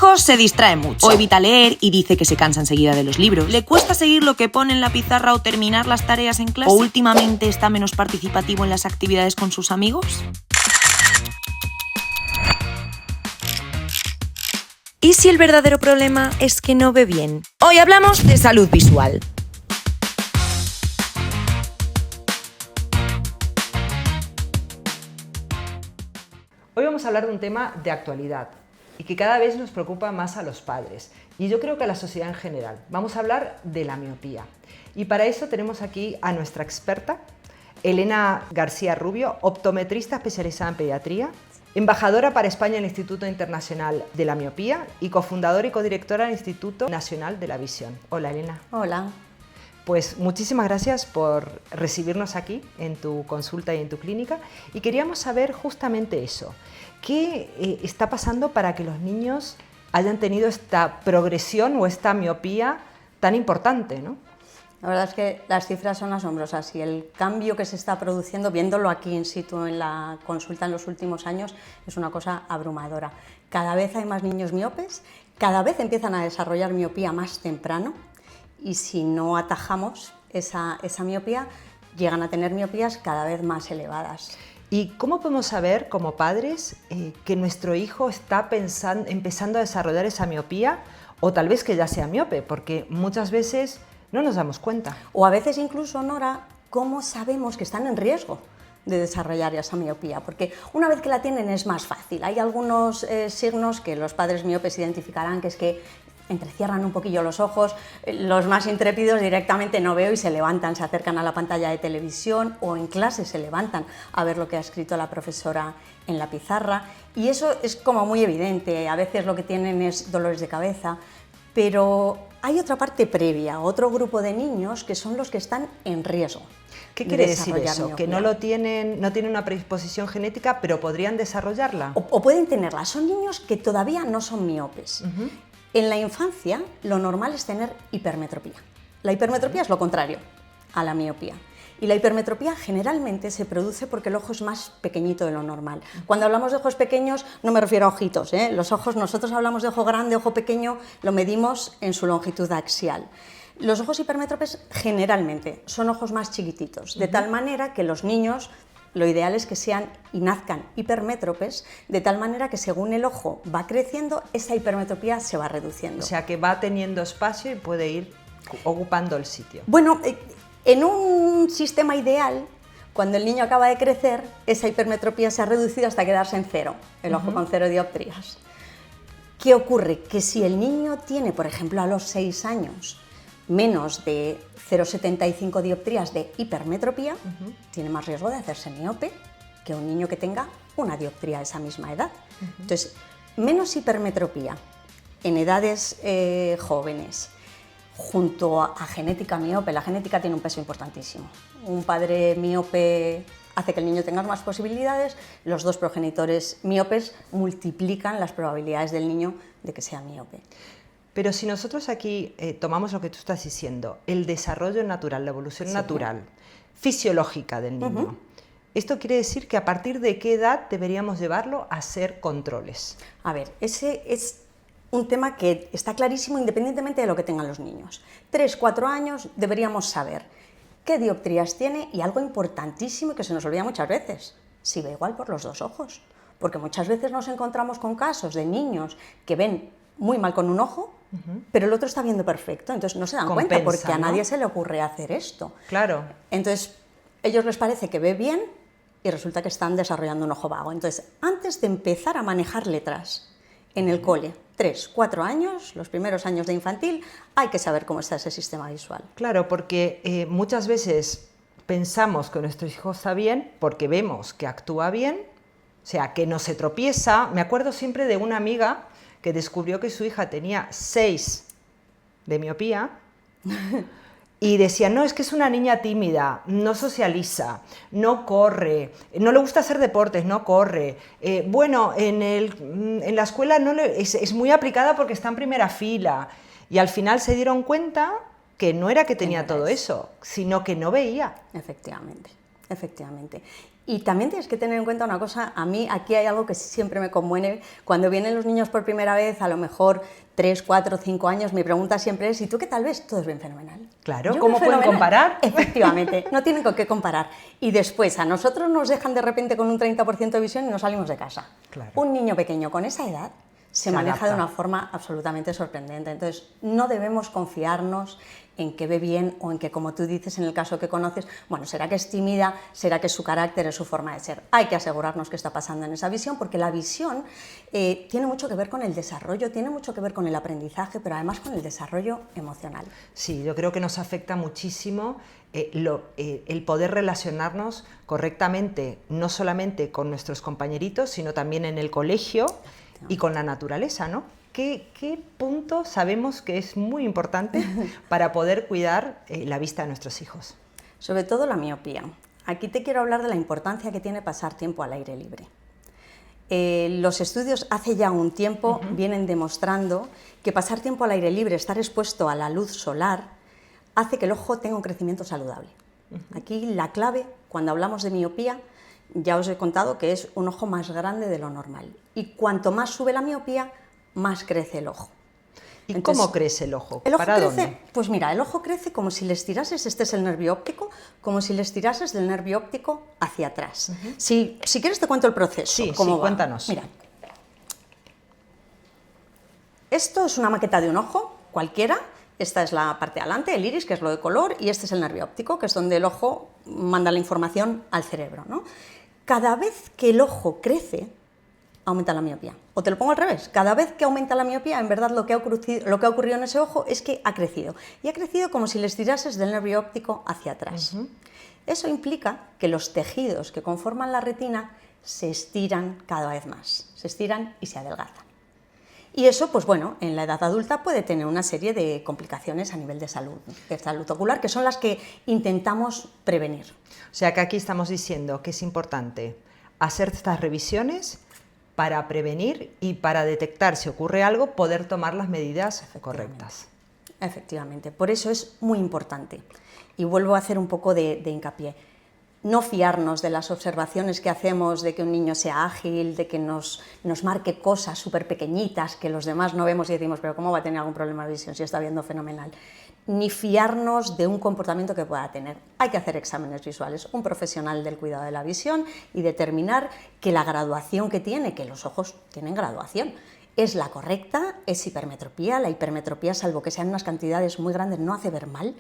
hijo se distrae mucho, o evita leer y dice que se cansa enseguida de los libros. ¿Le cuesta seguir lo que pone en la pizarra o terminar las tareas en clase? ¿O últimamente está menos participativo en las actividades con sus amigos? ¿Y si el verdadero problema es que no ve bien? Hoy hablamos de salud visual. Hoy vamos a hablar de un tema de actualidad y que cada vez nos preocupa más a los padres y yo creo que a la sociedad en general. Vamos a hablar de la miopía y para eso tenemos aquí a nuestra experta, Elena García Rubio, optometrista especializada en pediatría, embajadora para España en el Instituto Internacional de la Miopía y cofundadora y codirectora del Instituto Nacional de la Visión. Hola, Elena. Hola. Pues muchísimas gracias por recibirnos aquí en tu consulta y en tu clínica y queríamos saber justamente eso. ¿Qué está pasando para que los niños hayan tenido esta progresión o esta miopía tan importante, ¿no? La verdad es que las cifras son asombrosas y el cambio que se está produciendo, viéndolo aquí in situ en la consulta en los últimos años, es una cosa abrumadora. Cada vez hay más niños miopes, cada vez empiezan a desarrollar miopía más temprano y si no atajamos esa miopía, llegan a tener miopías cada vez más elevadas. ¿Y cómo podemos saber, como padres, que nuestro hijo está empezando a desarrollar esa miopía o tal vez que ya sea miope? Porque muchas veces no nos damos cuenta. O a veces incluso, Nora, ¿cómo sabemos que están en riesgo de desarrollar esa miopía? Porque una vez que la tienen es más fácil. Hay algunos signos que los padres miopes identificarán, que es que entrecierran un poquillo los ojos, los más intrépidos directamente no veo y se levantan, se acercan a la pantalla de televisión o en clase se levantan a ver lo que ha escrito la profesora en la pizarra y eso es como muy evidente, a veces lo que tienen es dolores de cabeza, pero hay otra parte previa, otro grupo de niños que son los que están en riesgo. ¿Qué quiere decir eso? Miopía. Que no tienen una predisposición genética, pero podrían desarrollarla. O pueden tenerla, son niños que todavía no son miopes. En la infancia, lo normal es tener hipermetropía. La hipermetropía es lo contrario a la miopía. Y la hipermetropía generalmente se produce porque el ojo es más pequeñito de lo normal. Cuando hablamos de ojos pequeños, no me refiero a ojitos, ¿eh? Los ojos, nosotros hablamos de ojo grande, ojo pequeño, lo medimos en su longitud axial. Los ojos hipermétropes generalmente son ojos más chiquititos, de tal manera que los niños, lo ideal es que sean y nazcan hipermétropes, de tal manera que según el ojo va creciendo, esa hipermetropía se va reduciendo. O sea, que va teniendo espacio y puede ir ocupando el sitio. Bueno, en un sistema ideal, cuando el niño acaba de crecer, esa hipermetropía se ha reducido hasta quedarse en cero, el ojo con 0 dioptrías. ¿Qué ocurre? Que si el niño tiene, por ejemplo, a los 6 años, menos de 0,75 dioptrías de hipermetropía, tiene más riesgo de hacerse miope que un niño que tenga una dioptría a esa misma edad. Entonces, menos hipermetropía en edades jóvenes, junto a genética miope, la genética tiene un peso importantísimo. Un padre miope hace que el niño tenga más posibilidades, los dos progenitores miopes multiplican las probabilidades del niño de que sea miope. Pero si nosotros aquí tomamos lo que tú estás diciendo, el desarrollo natural, la evolución natural, fisiológica del niño, ¿esto quiere decir que a partir de qué edad deberíamos llevarlo a hacer controles? A ver, ese es un tema que está clarísimo independientemente de lo que tengan los niños. 3, 4 años deberíamos saber qué dioptrías tiene y algo importantísimo que se nos olvida muchas veces, si ve igual por los dos ojos. Porque muchas veces nos encontramos con casos de niños que ven muy mal con un ojo, pero el otro está viendo perfecto, entonces no se dan cuenta porque a nadie se le ocurre hacer esto. Claro. Entonces, a ellos les parece que ve bien y resulta que están desarrollando un ojo vago. Entonces, antes de empezar a manejar letras en el cole, 3, 4 años, los primeros años de infantil, hay que saber cómo está ese sistema visual. Claro, porque muchas veces pensamos que nuestro hijo está bien porque vemos que actúa bien, o sea, que no se tropieza. Me acuerdo siempre de una amiga que descubrió que su hija tenía 6 de miopía y decía, no, es que es una niña tímida, no socializa, no corre, no le gusta hacer deportes, no corre. Bueno, en la escuela es muy aplicada porque está en primera fila. Y al final se dieron cuenta que no era que tenía todo eso, sino que no veía. Efectivamente, efectivamente. Y también tienes que tener en cuenta una cosa, a mí aquí hay algo que siempre me conmueve, cuando vienen los niños por primera vez, a lo mejor 3, 4, 5 años, mi pregunta siempre es, ¿y tú qué tal ves? Todo es bien fenomenal. Claro, ¿cómo pueden comparar? Efectivamente, no tienen con qué comparar. Y después, a nosotros nos dejan de repente con un 30% de visión y nos salimos de casa. Claro. Un niño pequeño con esa edad se maneja adapta de una forma absolutamente sorprendente. Entonces, no debemos confiarnos en que ve bien o en que, como tú dices, en el caso que conoces, bueno, será que es tímida, será que es su carácter, es su forma de ser. Hay que asegurarnos qué está pasando en esa visión, porque la visión tiene mucho que ver con el desarrollo, tiene mucho que ver con el aprendizaje, pero además con el desarrollo emocional. Sí, yo creo que nos afecta muchísimo el poder relacionarnos correctamente, no solamente con nuestros compañeritos, sino también en el colegio y con la naturaleza, ¿no? ¿Qué punto sabemos que es muy importante para poder cuidar la vista de nuestros hijos? Sobre todo la miopía. Aquí te quiero hablar de la importancia que tiene pasar tiempo al aire libre. Los estudios hace ya un tiempo vienen demostrando que pasar tiempo al aire libre, estar expuesto a la luz solar, hace que el ojo tenga un crecimiento saludable. Aquí la clave, cuando hablamos de miopía, ya os he contado que es un ojo más grande de lo normal. Y cuanto más sube la miopía, más crece el ojo. ¿Y cómo crece el ojo? ¿El ojo ¿Para crece? dónde? Pues mira, el ojo crece como si le estirases, este es el nervio óptico, como si le estirases del nervio óptico hacia atrás. Si quieres te cuento el proceso. Sí, cómo va. cuéntanos. Mira, esto es una maqueta de un ojo cualquiera. Esta es la parte de adelante, el iris, que es lo de color, y este es el nervio óptico, que es donde el ojo manda la información al cerebro, ¿no? Cada vez que el ojo crece, aumenta la miopía. O te lo pongo al revés, cada vez que aumenta la miopía, en verdad lo que ha ocurrido en ese ojo es que ha crecido. Y ha crecido como si le estirases del nervio óptico hacia atrás. Eso implica que los tejidos que conforman la retina se estiran cada vez más, se estiran y se adelgazan. Y eso, pues bueno, en la edad adulta puede tener una serie de complicaciones a nivel de salud ocular, que son las que intentamos prevenir. O sea que aquí estamos diciendo que es importante hacer estas revisiones para prevenir y para detectar si ocurre algo, poder tomar las medidas correctas. Efectivamente, por eso es muy importante. Y vuelvo a hacer un poco de hincapié. No fiarnos de las observaciones que hacemos de que un niño sea ágil, de que nos marque cosas súper pequeñitas que los demás no vemos y decimos, pero ¿cómo va a tener algún problema de visión si está viendo fenomenal? Ni fiarnos de un comportamiento que pueda tener. Hay que hacer exámenes visuales, un profesional del cuidado de la visión y determinar que la graduación que tiene, que los ojos tienen graduación, es la correcta, es hipermetropía. La hipermetropía, salvo que sean unas cantidades muy grandes, no hace ver mal,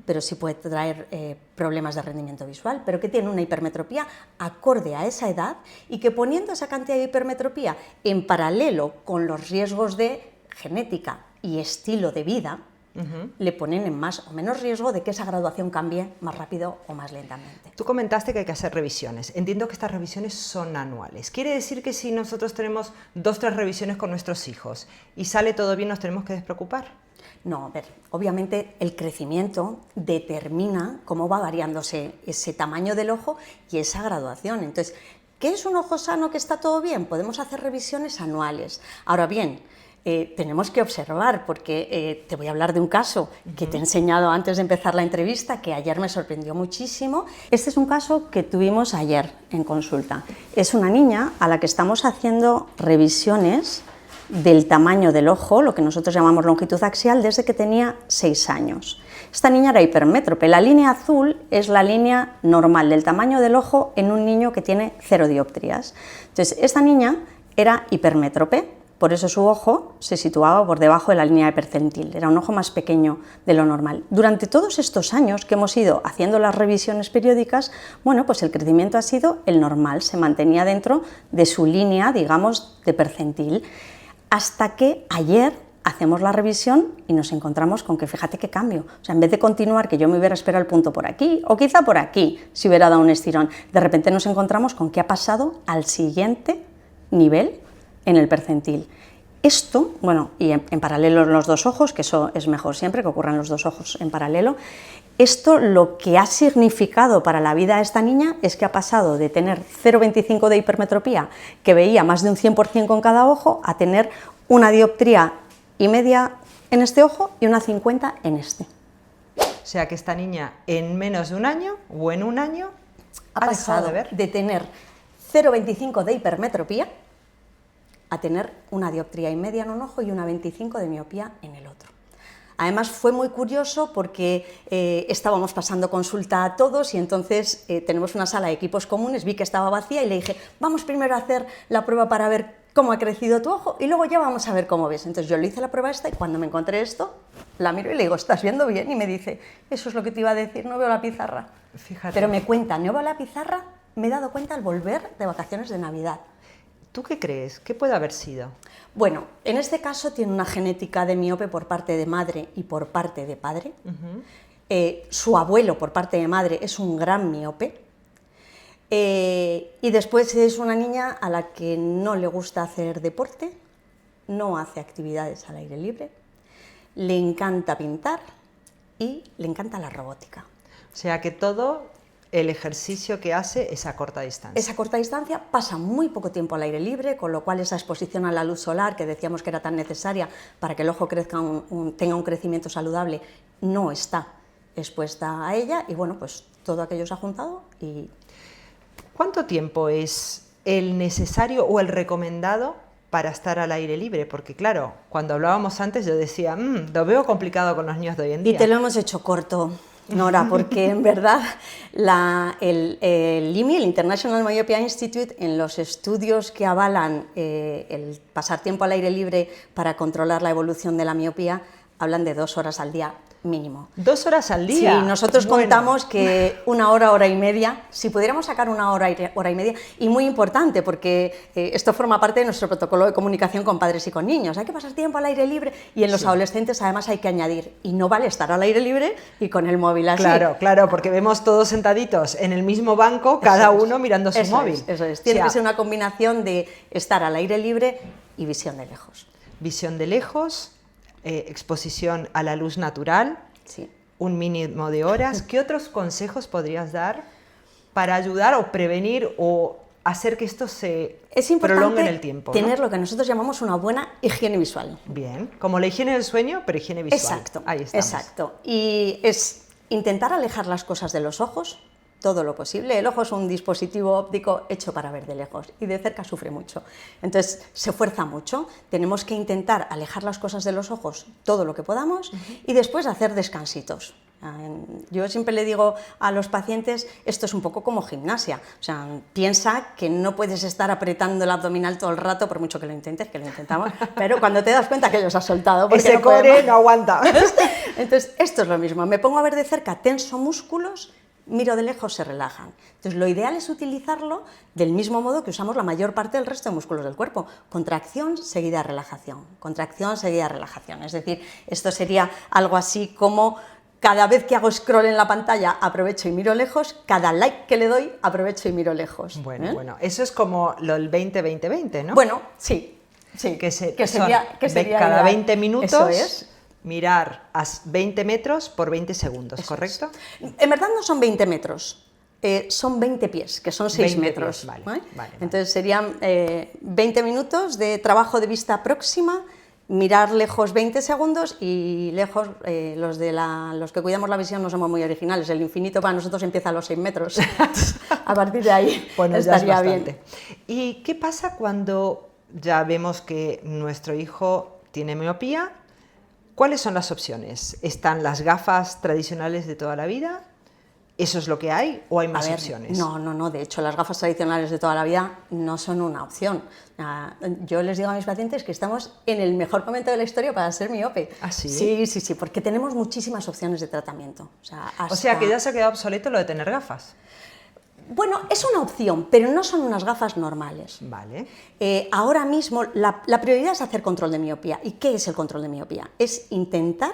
pero sí puede traer problemas de rendimiento visual, pero que tiene una hipermetropía acorde a esa edad y que poniendo esa cantidad de hipermetropía en paralelo con los riesgos de genética y estilo de vida, le ponen en más o menos riesgo de que esa graduación cambie más rápido o más lentamente. Tú comentaste que hay que hacer revisiones. Entiendo que estas revisiones son anuales. ¿Quiere decir que si nosotros tenemos 2 o 3 revisiones con nuestros hijos y sale todo bien, nos tenemos que despreocupar? No, a ver, obviamente el crecimiento determina cómo va variándose ese tamaño del ojo y esa graduación. Entonces, ¿qué es un ojo sano que está todo bien? Podemos hacer revisiones anuales. Ahora bien, tenemos que observar, porque te voy a hablar de un caso que te he enseñado antes de empezar la entrevista, que ayer me sorprendió muchísimo. Este es un caso que tuvimos ayer en consulta. Es una niña a la que estamos haciendo revisiones del tamaño del ojo, lo que nosotros llamamos longitud axial, desde que tenía 6 años. Esta niña era hipermétrope. La línea azul es la línea normal del tamaño del ojo en un niño que tiene 0 dioptrías. Entonces, esta niña era hipermétrope. Por eso su ojo se situaba por debajo de la línea de percentil, era un ojo más pequeño de lo normal. Durante todos estos años que hemos ido haciendo las revisiones periódicas, bueno, pues el crecimiento ha sido el normal, se mantenía dentro de su línea, digamos, de percentil, hasta que ayer hacemos la revisión y nos encontramos con que fíjate qué cambio. O sea, en vez de continuar, que yo me hubiera esperado el punto por aquí, o quizá por aquí, si hubiera dado un estirón, de repente nos encontramos con que ha pasado al siguiente nivel en el percentil. Esto, bueno, y en paralelo los 2 ojos, que eso es mejor siempre, que ocurran los 2 ojos en paralelo, esto lo que ha significado para la vida de esta niña es que ha pasado de tener 0,25 de hipermetropía, que veía más de un 100% con cada ojo, a tener una dioptría y media en este ojo y una 50 en este. O sea que esta niña en menos de un año o en un año ha ¿Ha dejado pasado de ver? de tener 0,25 de hipermetropía a tener una dioptría y media en un ojo y una 25 de miopía en el otro. Además fue muy curioso porque estábamos pasando consulta a todos y entonces tenemos una sala de equipos comunes, vi que estaba vacía y le dije, vamos primero a hacer la prueba para ver cómo ha crecido tu ojo y luego ya vamos a ver cómo ves. Entonces yo le hice la prueba esta y cuando me encontré esto, la miro y le digo, ¿estás viendo bien? Y me dice, eso es lo que te iba a decir, no veo la pizarra. Fíjate. Pero me cuenta, no veo la pizarra, me he dado cuenta al volver de vacaciones de Navidad. ¿Tú qué crees? ¿Qué puede haber sido? Bueno, en este caso tiene una genética de miope por parte de madre y por parte de padre. Su abuelo por parte de madre es un gran miope. Y después es una niña a la que no le gusta hacer deporte, no hace actividades al aire libre, le encanta pintar y le encanta la robótica. O sea que todo el ejercicio que hace es a corta distancia. Esa corta distancia pasa muy poco tiempo al aire libre, con lo cual esa exposición a la luz solar, que decíamos que era tan necesaria para que el ojo crezca tenga un crecimiento saludable, no está expuesta a ella y bueno, pues todo aquello se ha juntado y... ¿Cuánto tiempo es el necesario o el recomendado para estar al aire libre? Porque claro, cuando hablábamos antes yo decía, lo veo complicado con los niños de hoy en día. Y te lo hemos hecho corto, Nora, porque en verdad el IMI, el International Myopia Institute, en los estudios que avalan el pasar tiempo al aire libre para controlar la evolución de la miopía, hablan de 2 horas al día mínimo. 2 horas al día. Sí, nosotros Bueno. contamos que 1 hora, hora y media, si pudiéramos sacar 1 hora, hora y media, y muy importante porque esto forma parte de nuestro protocolo de comunicación con padres y con niños. Hay que pasar tiempo al aire libre y en los adolescentes además hay que añadir, y no vale estar al aire libre y con el móvil así. Claro, claro, porque vemos todos sentaditos en el mismo banco, cada uno mirando su móvil. Eso es. Tiene O sea, que ser una combinación de estar al aire libre y visión de lejos. visión de lejos, exposición a la luz natural, Sí. un mínimo de horas. ¿Qué otros consejos podrías dar para ayudar o prevenir o hacer que esto se Es prolongue importante en el tiempo? tener ¿no? lo que nosotros llamamos una buena higiene visual. Bien, como la higiene del sueño, pero higiene visual. Exacto, Ahí estamos. exacto. Y es intentar alejar las cosas de los ojos todo lo posible. El ojo es un dispositivo óptico hecho para ver de lejos y de cerca sufre mucho. Entonces se fuerza mucho. Tenemos que intentar alejar las cosas de los ojos todo lo que podamos y después hacer descansitos. Yo siempre le digo a los pacientes, esto es un poco como gimnasia, o sea, piensa que no puedes estar apretando el abdominal todo el rato, por mucho que lo intentes, que lo intentamos, pero cuando te das cuenta que los has soltado, porque Ese no core podemos. no aguanta. Entonces, esto es lo mismo, me pongo a ver de cerca, tenso músculos, miro de lejos, se relajan. Entonces, lo ideal es utilizarlo del mismo modo que usamos la mayor parte del resto de músculos del cuerpo. Contracción seguida relajación, contracción seguida relajación. Es decir, esto sería algo así como cada vez que hago scroll en la pantalla aprovecho y miro lejos, cada like que le doy aprovecho y miro lejos. Bueno, bueno, eso es como lo del 20-20-20, ¿no? Bueno, sí, sí. que sería cada ideal. 20 minutos Eso es. mirar a 20 metros por 20 segundos, Eso ¿correcto? En verdad no son 20 metros, son 20 pies, que son 6 20 metros. pies, vale, ¿vale? vale. Entonces serían 20 minutos de trabajo de vista próxima, mirar lejos 20 segundos y lejos, los que cuidamos la visión no somos muy originales, el infinito para nosotros empieza a los 6 metros. A partir de ahí Bueno, estaría ya es bien. bastante. ¿Y qué pasa cuando ya vemos que nuestro hijo tiene miopía? ¿Cuáles son las opciones? ¿Están las gafas tradicionales de toda la vida? ¿Eso es lo que hay o hay más opciones? No, de hecho las gafas tradicionales de toda la vida no son una opción. Yo les digo a mis pacientes que estamos en el mejor momento de la historia para ser miope. ¿Ah, sí? Sí, porque tenemos muchísimas opciones de tratamiento. O sea, que ya se ha quedado obsoleto lo de tener gafas. Bueno, es una opción, pero no son unas gafas normales. Vale. Ahora mismo la prioridad es hacer control de miopía. ¿Y qué es el control de miopía? Es intentar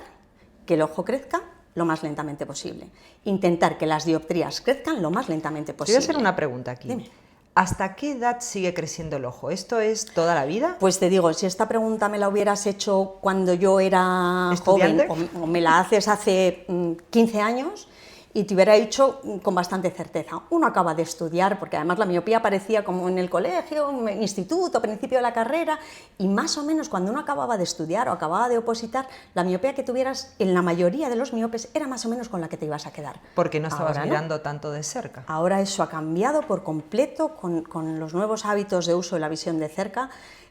que el ojo crezca lo más lentamente posible. Intentar que las dioptrías crezcan lo más lentamente Te posible. voy a hacer una pregunta aquí. Dime. ¿Hasta qué edad sigue creciendo el ojo? ¿Esto es toda la vida? Pues te digo, si esta pregunta me la hubieras hecho cuando yo era ¿Estudiante? joven o me la haces hace 15 años, y te hubiera dicho con bastante certeza. Uno acaba de estudiar, porque además la miopía aparecía como en el colegio, en el instituto, principio de la carrera, y más o menos cuando uno acababa de estudiar o acababa de opositar, la miopía que tuvieras en la mayoría de los miopes era más o menos con la que te ibas a quedar. Porque no estabas Ahora mirando tanto de cerca. Ahora eso ha cambiado por completo con los nuevos hábitos de uso de la visión de cerca.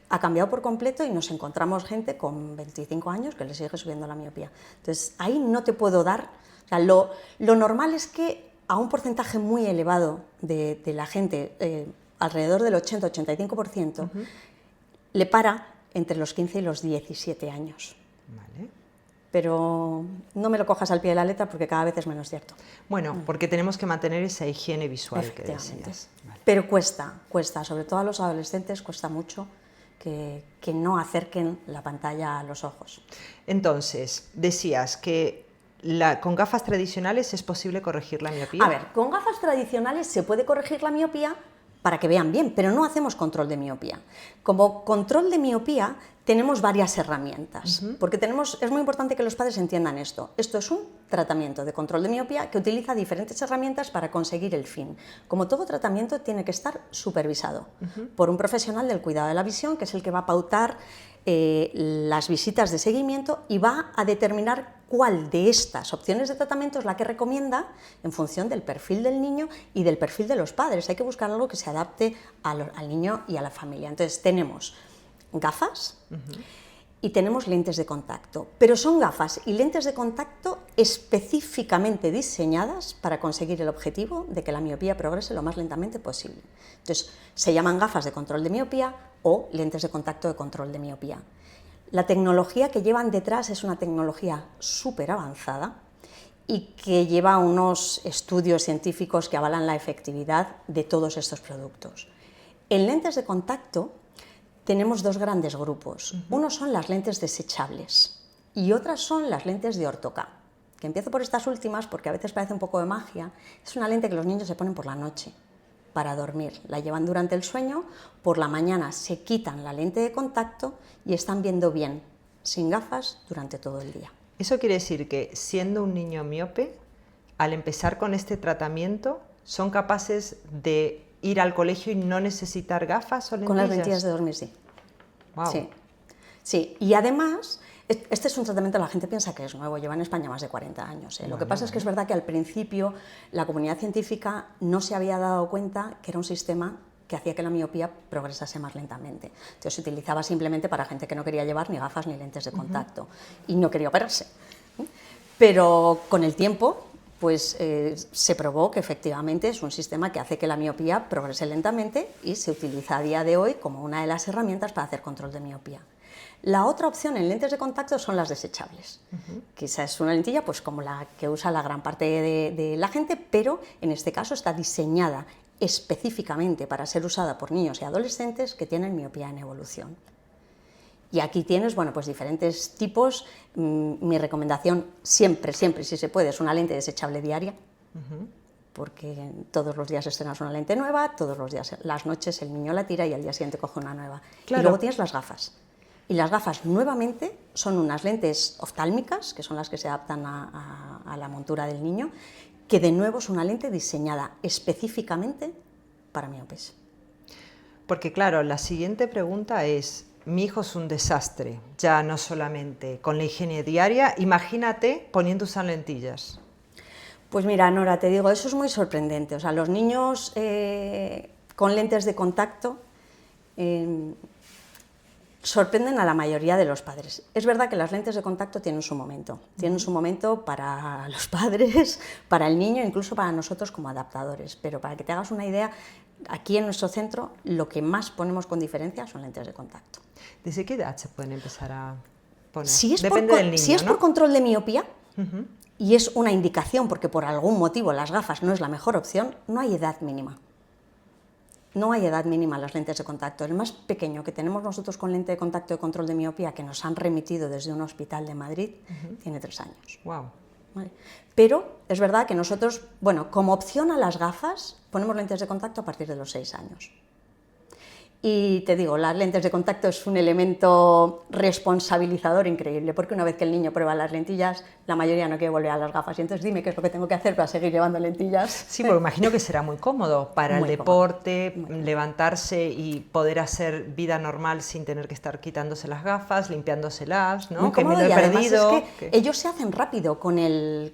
Ha cambiado por completo y nos encontramos gente con 25 años que le sigue subiendo la miopía. Entonces, ahí no te puedo dar... O sea, lo normal es que a un porcentaje muy elevado de la gente, alrededor del 80-85%, le para entre los 15 y los 17 años. Vale. Pero no me lo cojas al pie de la letra porque cada vez es menos cierto. Bueno, porque tenemos que mantener esa higiene visual que Efectivamente. decías. Vale. Pero cuesta, sobre todo a los adolescentes cuesta mucho que no acerquen la pantalla a los ojos. Entonces, decías que con gafas tradicionales es posible corregir la miopía. A ver, con gafas tradicionales se puede corregir la miopía para que vean bien, pero no hacemos control de miopía. Como control de miopía tenemos varias herramientas, porque es muy importante que los padres entiendan esto. Esto es un tratamiento de control de miopía que utiliza diferentes herramientas para conseguir el fin. Como todo tratamiento tiene que estar supervisado por un profesional del cuidado de la visión, que es el que va a pautar las visitas de seguimiento y va a determinar cuál de estas opciones de tratamiento es la que recomienda en función del perfil del niño y del perfil de los padres. Hay que buscar algo que se adapte al niño y a la familia. Entonces tenemos gafas y tenemos lentes de contacto, pero son gafas y lentes de contacto específicamente diseñadas para conseguir el objetivo de que la miopía progrese lo más lentamente posible. Entonces, se llaman gafas de control de miopía o lentes de contacto de control de miopía. La tecnología que llevan detrás es una tecnología súper avanzada y que lleva unos estudios científicos que avalan la efectividad de todos estos productos. En lentes de contacto tenemos dos grandes grupos. Uno son las lentes desechables y otras son las lentes de orto-K. Que empiezo por estas últimas porque a veces parece un poco de magia. Es una lente que los niños se ponen por la noche para dormir. La llevan durante el sueño, por la mañana se quitan la lente de contacto y están viendo bien, sin gafas, durante todo el día. Eso quiere decir que siendo un niño miope, al empezar con este tratamiento, son capaces de ir al colegio y no necesitar gafas o lentillas. Con las lentillas de dormir, sí. Wow. Sí. Sí, y además, este es un tratamiento que la gente piensa que es nuevo, lleva en España más de 40 años. Lo que pasa es que es verdad que al principio la comunidad científica no se había dado cuenta que era un sistema que hacía que la miopía progresase más lentamente. Entonces se utilizaba simplemente para gente que no quería llevar ni gafas ni lentes de contacto y no quería operarse. Pero con el tiempo pues se probó que efectivamente es un sistema que hace que la miopía progrese lentamente y se utiliza a día de hoy como una de las herramientas para hacer control de miopía. La otra opción en lentes de contacto son las desechables, que esa es una lentilla pues como la que usa la gran parte de la gente, pero en este caso está diseñada específicamente para ser usada por niños y adolescentes que tienen miopía en evolución. Y aquí tienes, bueno, pues diferentes tipos. Mi recomendación siempre, si se puede, es una lente desechable diaria, porque todos los días estrenas una lente nueva, todos los días, las noches el niño la tira y al día siguiente coge una nueva. Claro. Y luego tienes las gafas. Y las gafas nuevamente son unas lentes oftálmicas, que son las que se adaptan a la montura del niño, que de nuevo es una lente diseñada específicamente para miopes. Porque claro, la siguiente pregunta es, mi hijo es un desastre, ya no solamente con la higiene diaria, imagínate poniendo usar lentillas. Pues mira, Nora, te digo, eso es muy sorprendente. O sea, los niños con lentes de contacto sorprenden a la mayoría de los padres. Es verdad que las lentes de contacto tienen su momento. Tienen su momento para los padres, para el niño, incluso para nosotros como adaptadores. Pero para que te hagas una idea, aquí en nuestro centro lo que más ponemos con diferencia son lentes de contacto. ¿Desde qué edad se pueden empezar a poner? Si es Depende del niño, si es ¿no? por control de miopía y es una indicación porque por algún motivo las gafas no es la mejor opción, no hay edad mínima. No hay edad mínima en las lentes de contacto. El más pequeño que tenemos nosotros con lente de contacto de control de miopía, que nos han remitido desde un hospital de Madrid, tiene 3 años. Wow. ¿Vale? Pero es verdad que nosotros, bueno, como opción a las gafas, ponemos lentes de contacto a partir de los 6 años. Y te digo, las lentes de contacto es un elemento responsabilizador increíble, porque una vez que el niño prueba las lentillas, la mayoría no quiere volver a las gafas. Y entonces dime qué es lo que tengo que hacer para seguir llevando lentillas. Sí, porque imagino que será muy cómodo para Muy el cómodo. deporte, levantarse y poder hacer vida normal sin tener que estar quitándose las gafas, limpiándoselas, ¿no? Muy Que me cómodo, lo he y además perdido. es que ellos se hacen rápido con el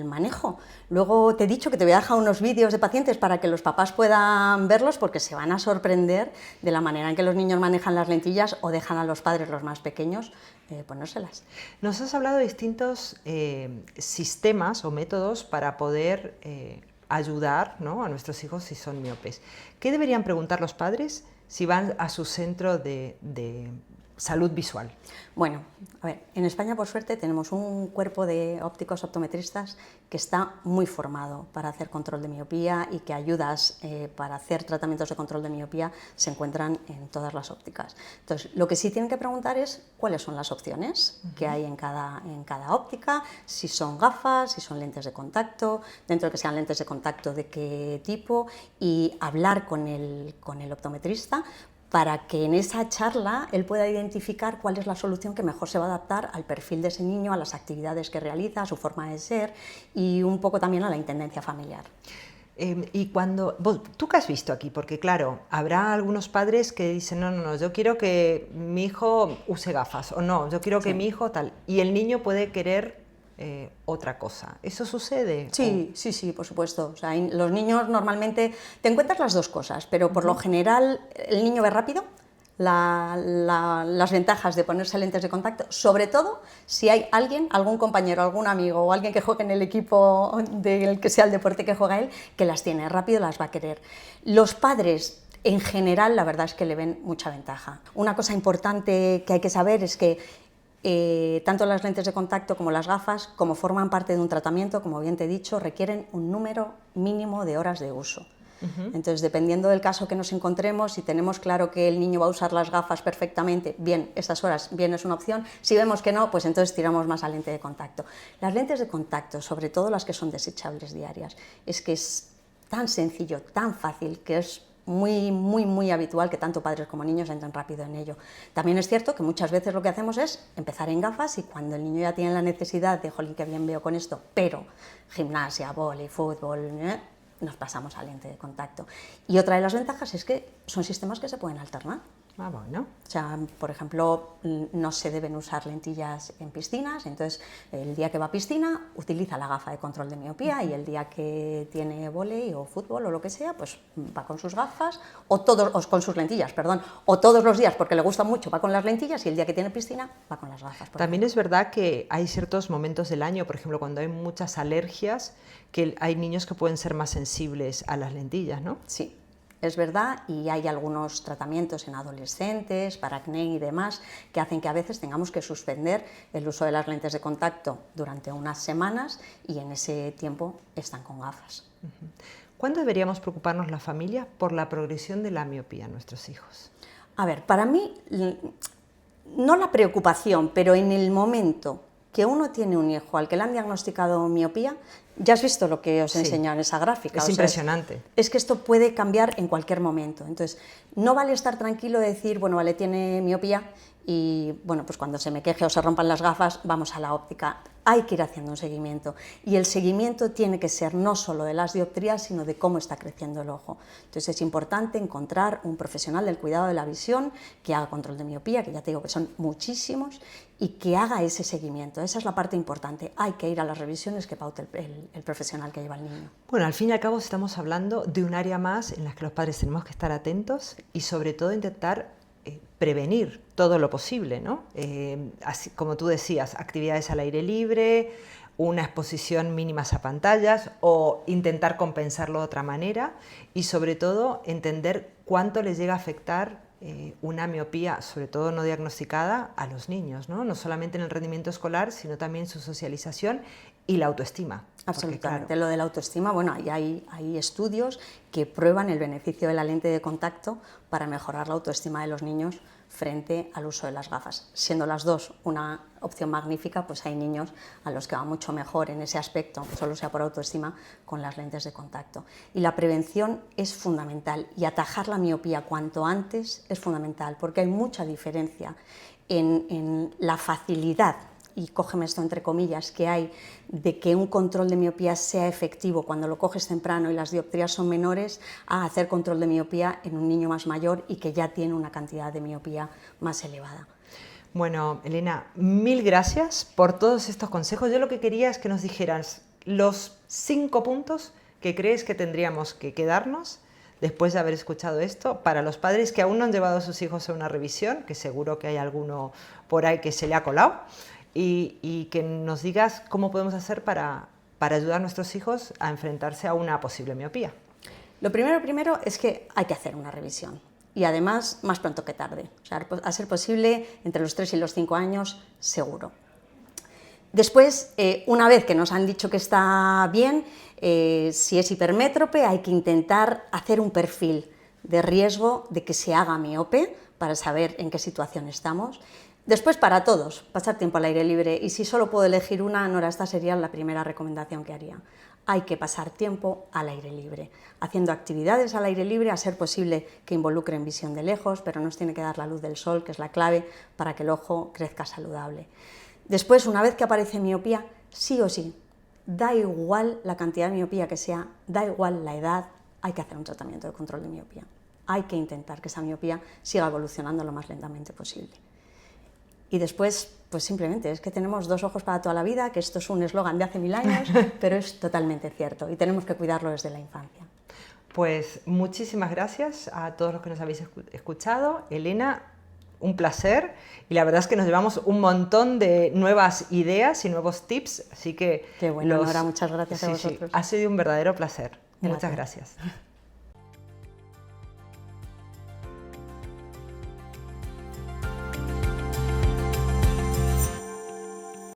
manejo. Luego te he dicho que te voy a dejar unos vídeos de pacientes para que los papás puedan verlos, porque se van a sorprender de la manera en que los niños manejan las lentillas o dejan a los padres, los más pequeños, ponérselas. Nos has hablado de distintos sistemas o métodos para poder ayudar, ¿no?, a nuestros hijos si son miopes. ¿Qué deberían preguntar los padres si van a su centro de salud visual? Bueno, a ver, en España por suerte tenemos un cuerpo de ópticos optometristas que está muy formado para hacer control de miopía, y que ayudas para hacer tratamientos de control de miopía se encuentran en todas las ópticas. Entonces, lo que sí tienen que preguntar es cuáles son las opciones que hay en cada óptica, si son gafas, si son lentes de contacto, dentro de que sean lentes de contacto de qué tipo, y hablar con el optometrista para que en esa charla él pueda identificar cuál es la solución que mejor se va a adaptar al perfil de ese niño, a las actividades que realiza, a su forma de ser y un poco también a la intendencia familiar. Y cuando, ¿tú qué has visto aquí? Porque claro, habrá algunos padres que dicen, no, yo quiero que mi hijo use gafas, o no, yo quiero que mi hijo tal, y el niño puede querer otra cosa. ¿Eso sucede? Sí, por supuesto. O sea, los niños normalmente te encuentras las dos cosas, pero por lo general el niño ve rápido las ventajas de ponerse lentes de contacto, sobre todo si hay alguien, algún compañero, algún amigo o alguien que juegue en el equipo del que sea el deporte que juega él, que las tiene rápido, las va a querer. Los padres, en general, la verdad es que le ven mucha ventaja. Una cosa importante que hay que saber es que tanto las lentes de contacto como las gafas, como forman parte de un tratamiento, como bien te he dicho, requieren un número mínimo de horas de uso. Entonces, dependiendo del caso que nos encontremos, si tenemos claro que el niño va a usar las gafas perfectamente, bien, esas horas bien es una opción. Si vemos que no, pues entonces tiramos más a lente de contacto. Las lentes de contacto, sobre todo las que son desechables diarias, es que es tan sencillo, tan fácil, que es muy habitual que tanto padres como niños entren rápido en ello. También es cierto que muchas veces lo que hacemos es empezar en gafas, y cuando el niño ya tiene la necesidad de, jolín, qué bien veo con esto, pero gimnasia, vóley, fútbol, nos pasamos a lente de contacto. Y otra de las ventajas es que son sistemas que se pueden alternar. Ah, bueno. O sea, por ejemplo, no se deben usar lentillas en piscinas, entonces el día que va a piscina utiliza la gafa de control de miopía, y el día que tiene vóley o fútbol o lo que sea, pues va con sus gafas o con sus lentillas, perdón, o todos los días, porque le gusta mucho, va con las lentillas, y el día que tiene piscina va con las gafas. También es verdad que hay ciertos momentos del año, por ejemplo, cuando hay muchas alergias, que hay niños que pueden ser más sensibles a las lentillas, ¿no? Sí. Es verdad, y hay algunos tratamientos en adolescentes, para acné y demás, que hacen que a veces tengamos que suspender el uso de las lentes de contacto durante unas semanas, y en ese tiempo están con gafas. ¿Cuándo deberíamos preocuparnos la familia por la progresión de la miopía en nuestros hijos? A ver, para mí, no la preocupación, pero en el momento que uno tiene un hijo al que le han diagnosticado miopía, ya has visto lo que os he enseñado en esa gráfica. Es impresionante. Es que esto puede cambiar en cualquier momento. Entonces, no vale estar tranquilo y decir, bueno, vale, tiene miopía y, bueno, pues cuando se me queje o se rompan las gafas, vamos a la óptica. Hay que ir haciendo un seguimiento. Y el seguimiento tiene que ser no solo de las dioptrías, sino de cómo está creciendo el ojo. Entonces, es importante encontrar un profesional del cuidado de la visión que haga control de miopía, que ya te digo que son muchísimos, y que haga ese seguimiento. Esa es la parte importante. Hay que ir a las revisiones que paute el profesional que lleva al niño. Bueno, al fin y al cabo estamos hablando de un área más en la que los padres tenemos que estar atentos y sobre todo intentar prevenir todo lo posible, ¿no? Así como tú decías, actividades al aire libre, una exposición mínima a pantallas, o intentar compensarlo de otra manera, y sobre todo entender cuánto les llega a afectar una miopía, sobre todo no diagnosticada, a los niños, ¿no? No solamente en el rendimiento escolar, sino también su socialización y la autoestima. Absolutamente. Porque, claro, lo de la autoestima, bueno, hay estudios que prueban el beneficio de la lente de contacto para mejorar la autoestima de los niños, frente al uso de las gafas. Siendo las dos una opción magnífica, pues hay niños a los que va mucho mejor en ese aspecto, solo sea por autoestima, con las lentes de contacto. Y la prevención es fundamental, y atajar la miopía cuanto antes es fundamental, porque hay mucha diferencia en la facilidad, y cógeme esto entre comillas, que hay de que un control de miopía sea efectivo cuando lo coges temprano y las dioptrías son menores, a hacer control de miopía en un niño más mayor y que ya tiene una cantidad de miopía más elevada. Bueno, Elena, mil gracias por todos estos consejos. Yo lo que quería es que nos dijeras los 5 puntos que crees que tendríamos que quedarnos después de haber escuchado esto, para los padres que aún no han llevado a sus hijos a una revisión, que seguro que hay alguno por ahí que se le ha colado, y que nos digas cómo podemos hacer para ayudar a nuestros hijos a enfrentarse a una posible miopía. Lo primero es que hay que hacer una revisión, y además más pronto que tarde, o sea, a ser posible entre los 3 y los 5 años seguro. Después, una vez que nos han dicho que está bien, si es hipermétrope, hay que intentar hacer un perfil de riesgo de que se haga miope para saber en qué situación estamos. Después, para todos, pasar tiempo al aire libre, y si solo puedo elegir una, Nora, esta sería la primera recomendación que haría. Hay que pasar tiempo al aire libre, haciendo actividades al aire libre, a ser posible que involucren visión de lejos, pero nos tiene que dar la luz del sol, que es la clave para que el ojo crezca saludable. Después, una vez que aparece miopía, sí o sí, da igual la cantidad de miopía que sea, da igual la edad, hay que hacer un tratamiento de control de miopía. Hay que intentar que esa miopía siga evolucionando lo más lentamente posible. Y después, pues simplemente, es que tenemos 2 ojos para toda la vida, que esto es un eslogan de hace 1000 años, pero es totalmente cierto, y tenemos que cuidarlo desde la infancia. Pues muchísimas gracias a todos los que nos habéis escuchado. Elena, un placer, y la verdad es que nos llevamos un montón de nuevas ideas y nuevos tips, así que... Qué bueno, Nora, muchas gracias a vosotros. Ha sido un verdadero placer. Gracias. Muchas gracias.